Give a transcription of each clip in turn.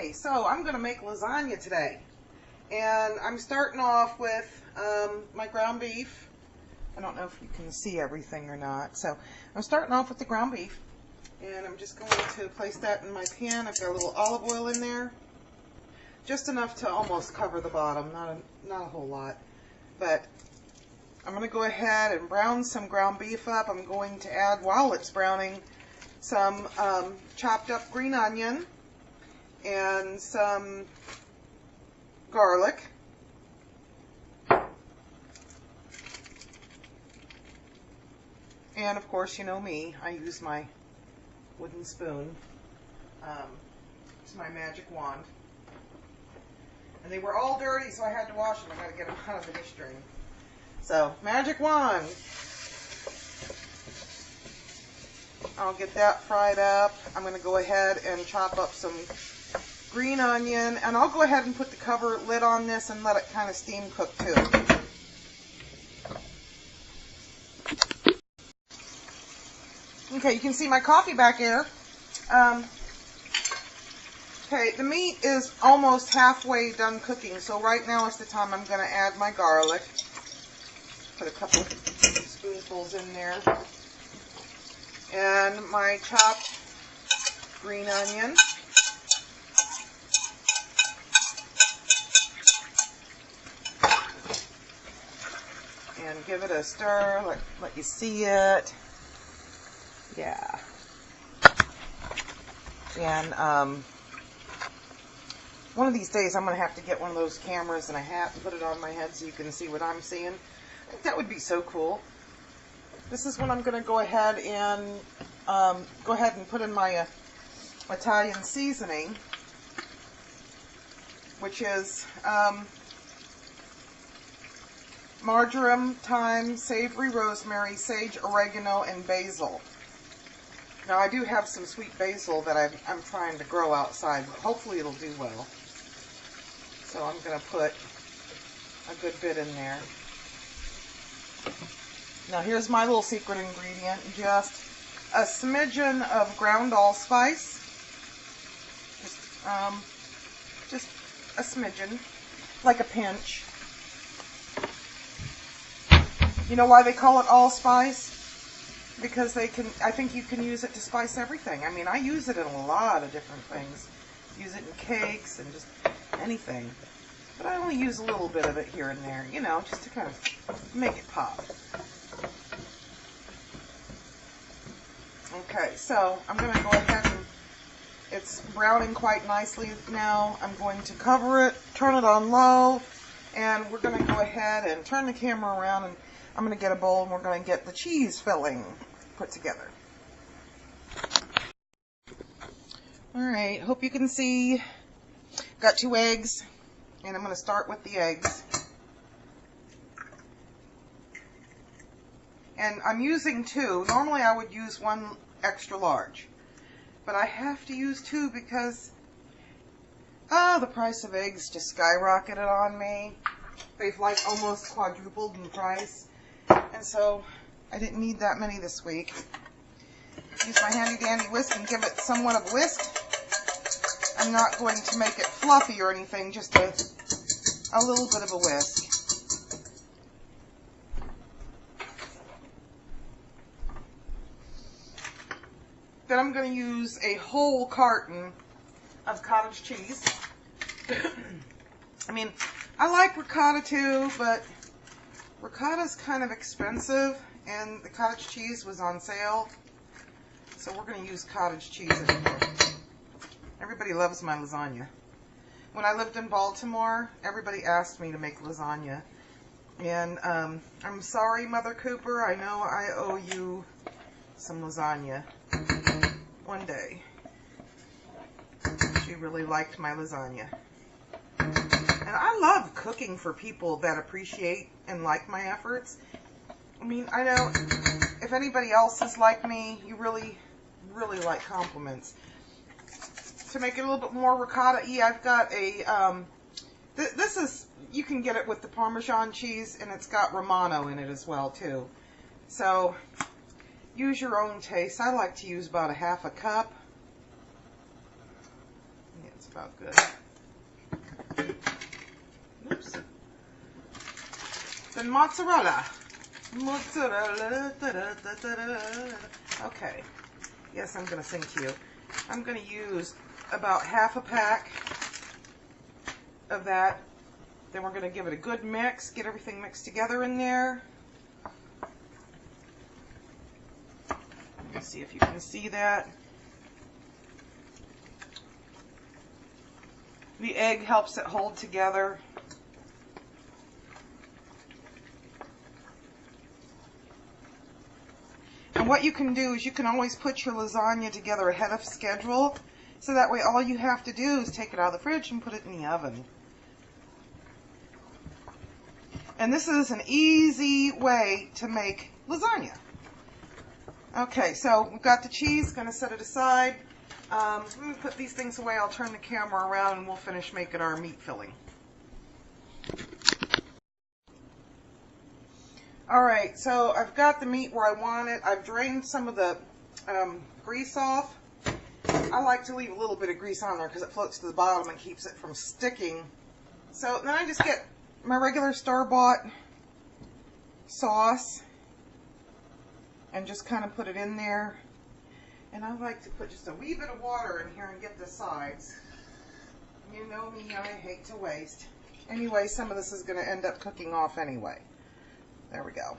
Okay, so I'm going to make lasagna today. And I'm starting off with my ground beef. I don't know if you can see everything or not. So I'm starting off with the ground beef. And I'm just going to place that in my pan. I've got a little olive oil in there. Just enough to almost cover the bottom, not a whole lot. But I'm going to go ahead and brown some ground beef up. I'm going to add, while it's browning, some chopped up green onion and some garlic. And of course, you know me, I use my wooden spoon. It's my magic wand. And they were all dirty, so I had to wash them. I got to get them out of the dish drain. So, magic wand. I'll get that fried up. I'm going to go ahead and chop up some green onion. And I'll go ahead and put the cover lid on this and let it kind of steam cook too. Okay, you can see my coffee back here. Okay, the meat is almost halfway done cooking, so right now is the time I'm going to add my garlic. Put a couple spoonfuls in there. And my chopped green onion. And give it a stir, let you see it. Yeah. And one of these days I'm going to have to get one of those cameras and a hat and put it on my head so you can see what I'm seeing. I think that would be so cool. This is when I'm going to go ahead and put in my Italian seasoning, which is marjoram, thyme, savory rosemary, sage, oregano, and basil. Now I do have some sweet basil that I'm trying to grow outside. Hopefully it'll do well. So I'm going to put a good bit in there. Now here's my little secret ingredient. Just a smidgen of ground allspice. Just a smidgen. Like a pinch. You know why they call it allspice? Because I think you can use it to spice everything. I mean, I use it in a lot of different things. Use it in cakes and just anything. But I only use a little bit of it here and there, you know, just to kind of make it pop. Okay, so I'm going to go ahead and it's browning quite nicely now. I'm going to cover it, turn it on low, and we're going to go ahead and turn the camera around, and I'm going to get a bowl and we're going to get the cheese filling put together. Alright, hope you can see. Got 2 eggs, and I'm going to start with the eggs. And I'm using 2. Normally I would use 1 extra large. But I have to use 2 because the price of eggs just skyrocketed on me. They've like almost quadrupled in price. And so I didn't need that many this week. Use my handy dandy whisk and give it somewhat of a whisk. I'm not going to make it fluffy or anything, just a little bit of a whisk. Then I'm going to use a whole carton of cottage cheese. I mean, I like ricotta too, but ricotta's kind of expensive, and the cottage cheese was on sale. So we're going to use cottage cheese in here. Everybody loves my lasagna. When I lived in Baltimore, everybody asked me to make lasagna. And I'm sorry, Mother Cooper, I know I owe you some lasagna. One day. She really liked my lasagna. And I love cooking for people that appreciate and like my efforts. I mean, I know if anybody else is like me, you really, really like compliments. To make it a little bit more ricotta, I've got a, this is, you can get it with the Parmesan cheese, and it's got Romano in it as well, too. So, use your own taste. I like to use about 1/2 cup. Yeah, it's about good. Oops. Then mozzarella. Mozzarella. Okay. Yes, I'm going to sing to you. I'm going to use about half a pack of that. Then we're going to give it a good mix, get everything mixed together in there. Let's see if you can see that. The egg helps it hold together. And what you can do is you can always put your lasagna together ahead of schedule, so that way all you have to do is take it out of the fridge and put it in the oven. And this is an easy way to make lasagna. Okay, so we've got the cheese, going to set it aside. I'm going to put these things away. I'll turn the camera around and we'll finish making our meat filling. Alright, so I've got the meat where I want it. I've drained some of the grease off. I like to leave a little bit of grease on there because it floats to the bottom and keeps it from sticking. So then I just get my regular store-bought sauce and just kind of put it in there. And I like to put just a wee bit of water in here and get the sides. You know me, I hate to waste. Anyway, some of this is going to end up cooking off anyway. There we go.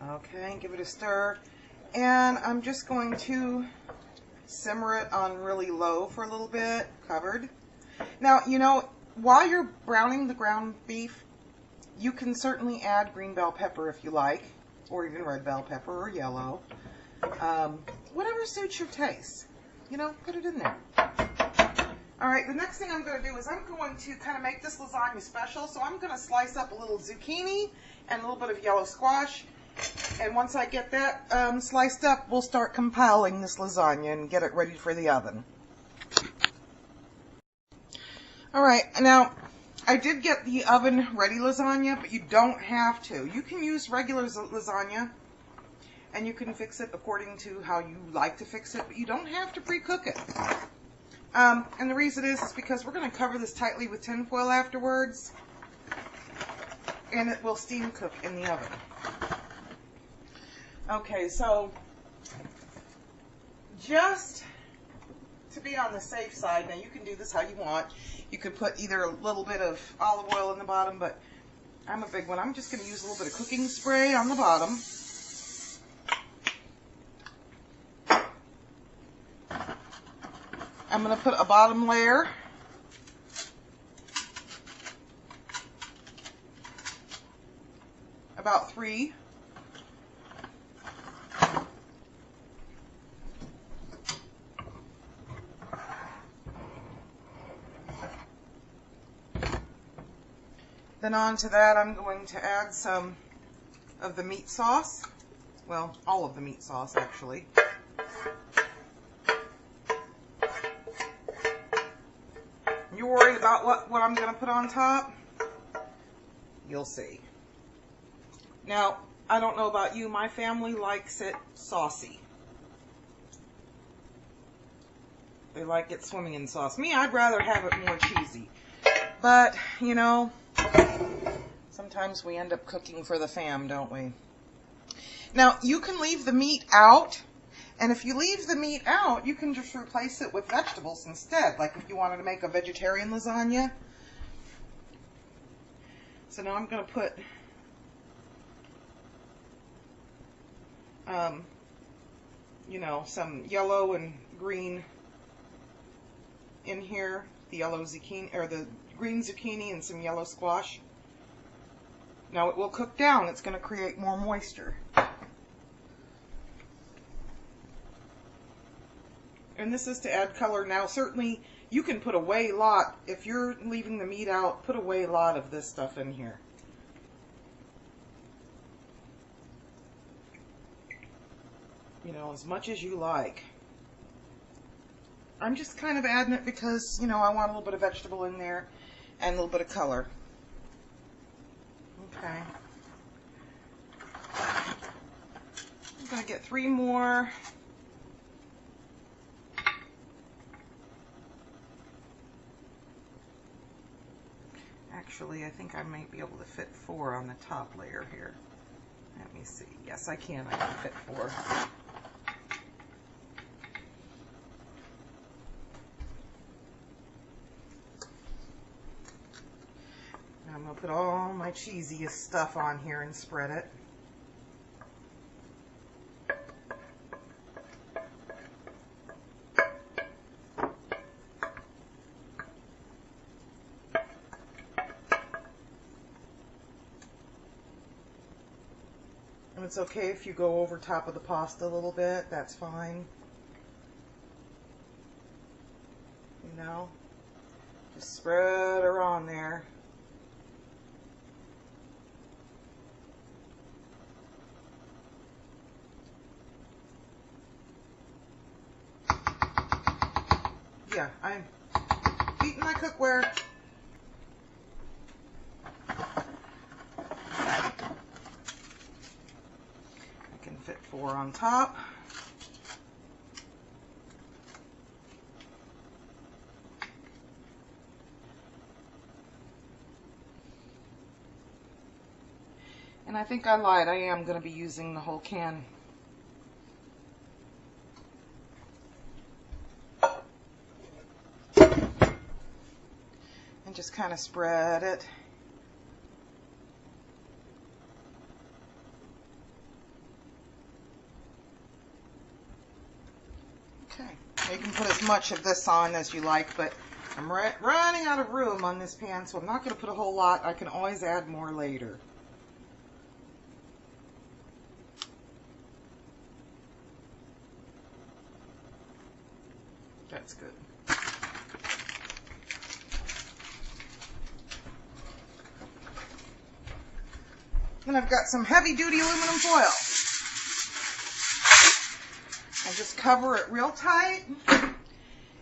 Okay, give it a stir. And I'm just going to simmer it on really low for a little bit, covered. Now, you know, while you're browning the ground beef, you can certainly add green bell pepper if you like, or even red bell pepper or yellow. Whatever suits your taste. You know, put it in there. Alright, the next thing I'm going to do is I'm going to kind of make this lasagna special. So I'm going to slice up a little zucchini and a little bit of yellow squash. And once I get that sliced up, we'll start compiling this lasagna and get it ready for the oven. Alright, now I did get the oven ready lasagna, but you don't have to. You can use regular lasagna and you can fix it according to how you like to fix it, but you don't have to pre-cook it. And the reason is because we're going to cover this tightly with tin foil afterwards, and it will steam cook in the oven. Okay, so just to be on the safe side, now you can do this how you want. You could put either a little bit of olive oil in the bottom, but I'm a big one. I'm just going to use a little bit of cooking spray on the bottom. I'm going to put a bottom layer. About 3. Then onto that I'm going to add some of the meat sauce. Well, all of the meat sauce actually. You're worried about what I'm going to put on top? You'll see. Now, I don't know about you, my family likes it saucy. They like it swimming in sauce. Me, I'd rather have it more cheesy. But, you know, sometimes we end up cooking for the fam, don't we? Now, you can leave the meat out. And if you leave the meat out, you can just replace it with vegetables instead, like if you wanted to make a vegetarian lasagna. So now I'm going to put you know, some yellow and green in here, the yellow zucchini, or the green zucchini and some yellow squash. Now it will cook down, it's going to create more moisture. And this is to add color. Now, certainly, you can put away a lot. If you're leaving the meat out, put away a lot of this stuff in here. You know, as much as you like. I'm just kind of adding it because, you know, I want a little bit of vegetable in there and a little bit of color. Okay. I'm going to get 3 more. Actually, I think I might be able to fit 4 on the top layer here. Let me see. Yes, I can. I can fit 4. Now I'm going to put all my cheesiest stuff on here and spread it. And it's okay if you go over top of the pasta a little bit, that's fine. You know, just spread her on there. Yeah, I'm beating my cookware. Fit 4 on top. And I think I lied. I am going to be using the whole can. And just kind of spread it. Okay, you can put as much of this on as you like, but I'm running out of room on this pan, so I'm not going to put a whole lot. I can always add more later. That's good. Then I've got some heavy-duty aluminum foil. I just cover it real tight,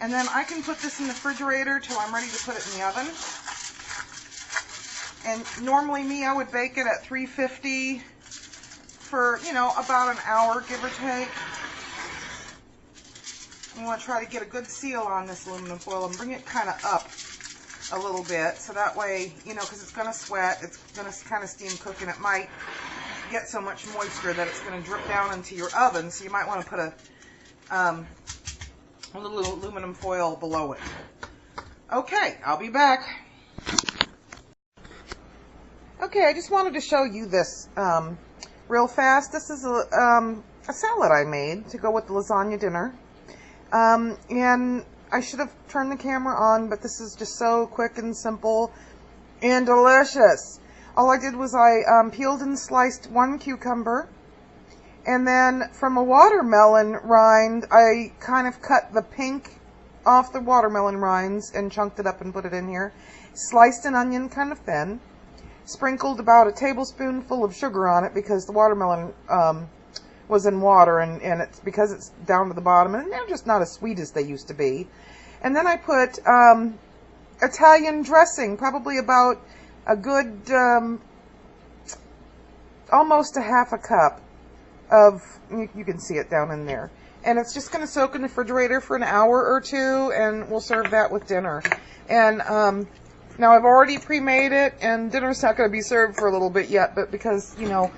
and then I can put this in the refrigerator till I'm ready to put it in the oven. And normally I would bake it at 350 for, you know, about an hour, give or take. You want to try to get a good seal on this aluminum foil and bring it kind of up a little bit, so that way, you know, because it's going to sweat, it's going to kind of steam cook, and it might get so much moisture that it's going to drip down into your oven, so you might want to put a little aluminum foil below it. Okay, I'll be back. Okay, I just wanted to show you this real fast. This is a salad I made to go with the lasagna dinner. And I should have turned the camera on, but this is just so quick and simple and delicious. All I did was I peeled and sliced 1 cucumber, and then from a watermelon rind, I kind of cut the pink off the watermelon rinds and chunked it up and put it in here. Sliced an onion kind of thin, sprinkled about a tablespoonful of sugar on it because the watermelon was in water, and it's because it's down to the bottom, and they're just not as sweet as they used to be. And then I put Italian dressing, probably about a good almost a half a cup of, you can see it down in there, and it's just going to soak in the refrigerator for an hour or 2, and we'll serve that with dinner. And now I've already pre-made it, and dinner's not going to be served for a little bit yet, but because, you know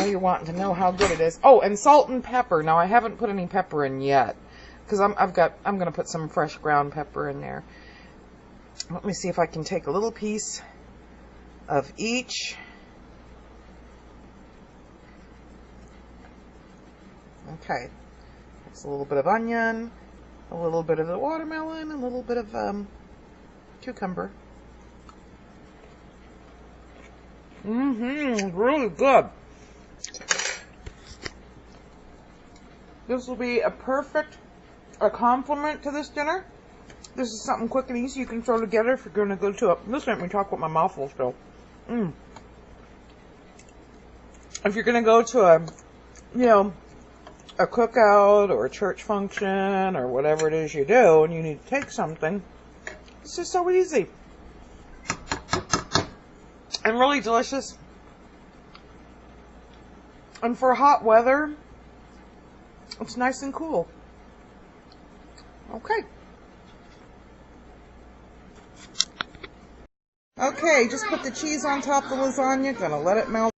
you're wanting to know how good it is. Oh, and salt and pepper. Now I haven't put any pepper in yet, because I'm going to put some fresh ground pepper in there. Let me see if I can take a little piece of each. Okay, that's a little bit of onion, a little bit of the watermelon, a little bit of cucumber. Really good. This will be a perfect complement to this dinner. This is something quick and easy you can throw together if you're going to go to a... This made me talk with my mouth full still. If you're going to go to a, you know, a cookout or a church function or whatever it is you do, and you need to take something, it's just so easy. And really delicious. And for hot weather, It's nice and cool. Okay. Okay, just put the cheese on top of the lasagna. Gonna let it melt.